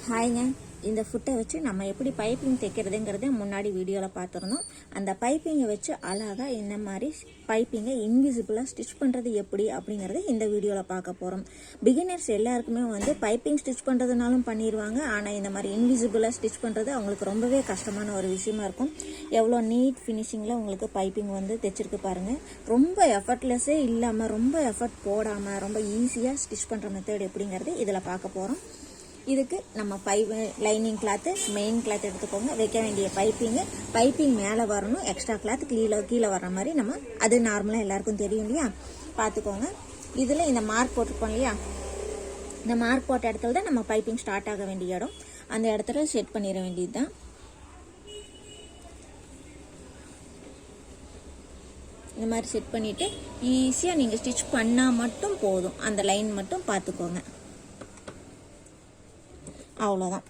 ஹாய்ங்க. இந்த ஃபுட்டை வச்சு நம்ம எப்படி பைப்பிங் தைக்கிறதுங்கிறத முன்னாடி வீடியோவில் பார்த்துருந்தோம். அந்த பைப்பிங்கை வச்சு அழகாக இந்த மாதிரி பைப்பிங்கை இன்விசிபிளாக ஸ்டிச் பண்ணுறது எப்படி அப்படிங்கிறத இந்த வீடியோவில் பார்க்க போகிறோம். பிகினர்ஸ் எல்லாருக்குமே பைப்பிங் ஸ்டிச் பண்ணுறதுனாலும் பண்ணிடுவாங்க. ஆனால் இந்த மாதிரி இன்விசிபிளாக ஸ்டிச் பண்ணுறது அவங்களுக்கு ரொம்பவே கஷ்டமான ஒரு விஷயமா இருக்கும். எவ்வளோ நீட் ஃபினிஷிங்கில் உங்களுக்கு பைப்பிங் தைச்சிருக்கு பாருங்கள். ரொம்ப எஃபர்ட்லெஸ்ஸே இல்லாமல், ரொம்ப எஃபர்ட் போடாமல், ரொம்ப ஈஸியாக ஸ்டிச் பண்ணுற மெத்தட் எப்படிங்கிறது இதில் பார்க்க போகிறோம். இதுக்கு நம்ம லைனிங் கிளாத்து, மெயின் கிளாத் எடுத்துக்கோங்க. வைக்க வேண்டிய பைப்பிங் மேலே வரணும். எக்ஸ்ட்ரா கிளாத் கீழே வர்ற மாதிரி நம்ம அது நார்மலாக எல்லாருக்கும் தெரியும் இல்லையா, பார்த்துக்கோங்க. இதில் இந்த மார்க் போட்டிருப்போம் இல்லையா, இந்த மார்க் போட்ட இடத்துல தான் நம்ம பைப்பிங் ஸ்டார்ட் ஆக வேண்டிய இடம். அந்த இடத்துல செட் பண்ணிட வேண்டியது தான். இந்த மாதிரி செட் பண்ணிவிட்டு ஈஸியாக நீங்கள் ஸ்டிச் பண்ணால் மட்டும் போதும். அந்த லைன் மட்டும் பார்த்துக்கோங்க, அவ்வளோதான்.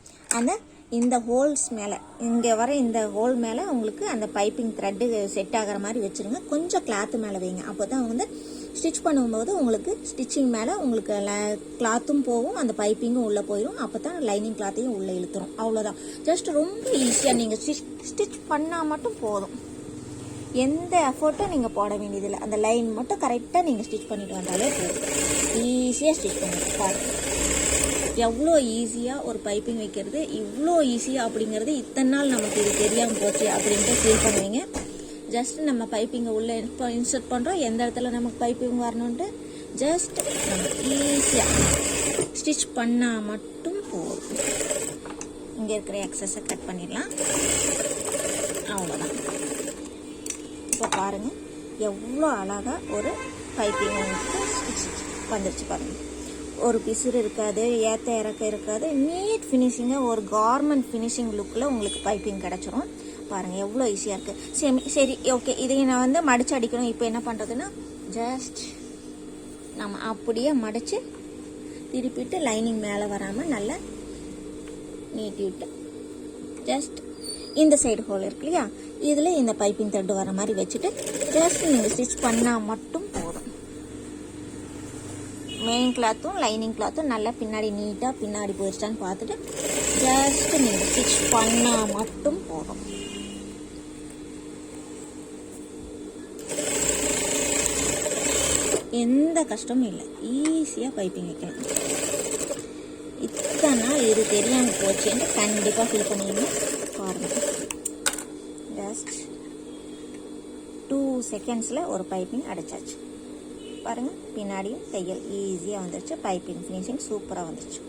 இந்த ஹோல்ஸ் மேலே, இங்கே வர இந்த ஹோல் மேலே உங்களுக்கு அந்த பைப்பிங் த்ரெட்டு செட் ஆகிற மாதிரி வச்சுருங்க. கொஞ்சம் கிளாத்து மேலே வைங்க. அப்போ தான் ஸ்டிச் பண்ணும்போது உங்களுக்கு ஸ்டிச்சிங் மேலே உங்களுக்கு கிளாத்தும் போகும், அந்த பைப்பிங்கும் உள்ளே போயிடும். அப்போ தான் லைனிங் கிளாத்தையும் உள்ளே இழுத்துரும். அவ்வளோதான். ஜஸ்ட் ரொம்ப ஈஸியாக நீங்கள் ஸ்டிச் பண்ணால் மட்டும் போதும். எந்த எஃபர்ட்டும் நீங்கள் போட வேண்டியதில்லை. அந்த லைன் மட்டும் கரெக்டாக நீங்கள் ஸ்டிச் பண்ணிட்டு வந்தாலே போதும். ஈஸியாக ஸ்டிச் பண்ணிட்டு பாருங்கள். எவ்வளோ ஈஸியாக ஒரு பைப்பிங் வைக்கிறது, இவ்வளோ ஈஸியாக அப்படிங்கிறது இத்தனை நாள் நமக்கு இது தெரியாமல் போச்சு அப்படின்ட்டு ஃபீல் பண்ணுவீங்க. ஜஸ்ட் நம்ம பைப்பிங்கை உள்ளே இன்சர்ட் பண்ணுறோம். எந்த இடத்துல நமக்கு பைப்பிங் வரணுன்ட்டு ஜஸ்ட் நம்ம ஈஸியாக ஸ்டிச் பண்ணால் மட்டும் போதும். இங்கே இருக்கிற எக்ஸஸை கட் பண்ணிடலாம். அவ்வளோதான். இப்போ பாருங்கள் எவ்வளோ அழகாக ஒரு பைப்பிங் ஸ்டிச் வந்துருச்சு பாருங்கள். ஒரு பிசுறு இருக்காது, ஏற்ற இறக்க இருக்காது. நீட் ஃபினிஷிங்காக ஒரு கார்மெண்ட் ஃபினிஷிங் லுக்கில் உங்களுக்கு பைப்பிங் கிடச்சிரும். பாருங்கள் எவ்வளோ ஈஸியாக இருக்குது. சரி ஓகே, இதையும் நான் மடித்து அடிக்கணும். இப்போ என்ன பண்ணுறதுன்னா, ஜஸ்ட் நம்ம அப்படியே மடித்து திருப்பிட்டு லைனிங் மேலே வராமல் நல்லா நீட்டி விட்டு ஜஸ்ட் இந்த சைடு ஹோல் இருக்கு இல்லையா, இதில் இந்த பைப்பிங் த்ரெட்டு வர மாதிரி வச்சுட்டு ஜஸ்ட் நீங்கள் ஸ்டிச் பண்ணால் மட்டும் போதும். மெயின் கிளாத்தும் லைனிங் கிளாத்தும் நல்லா பின்னாடி நீட்டாக பின்னாடி போயிடுச்சான்னு பார்த்துட்டு ஜஸ்ட் நீங்கள் ஸ்டிச் பண்ணால் மட்டும் போதும். எந்த கஷ்டமும் இல்லை. ஈஸியாக பைப்பிங் வைக்கலாம். இத்தனை நாள் இது தெரியாமல் போச்சுன்னு கண்டிப்பாக ஃபீல் பண்ணிடுங்க. பாருங்கள், ஜஸ்ட் 2 செகண்ட்ஸில் ஒரு பைப்பிங் அடைச்சாச்சு. பாருங்கள், பின்னாடியும் தையல் ஈஸியாக வந்துருச்சு. பைப்பிங் ஃபினிஷிங் சூப்பராக வந்துருச்சு.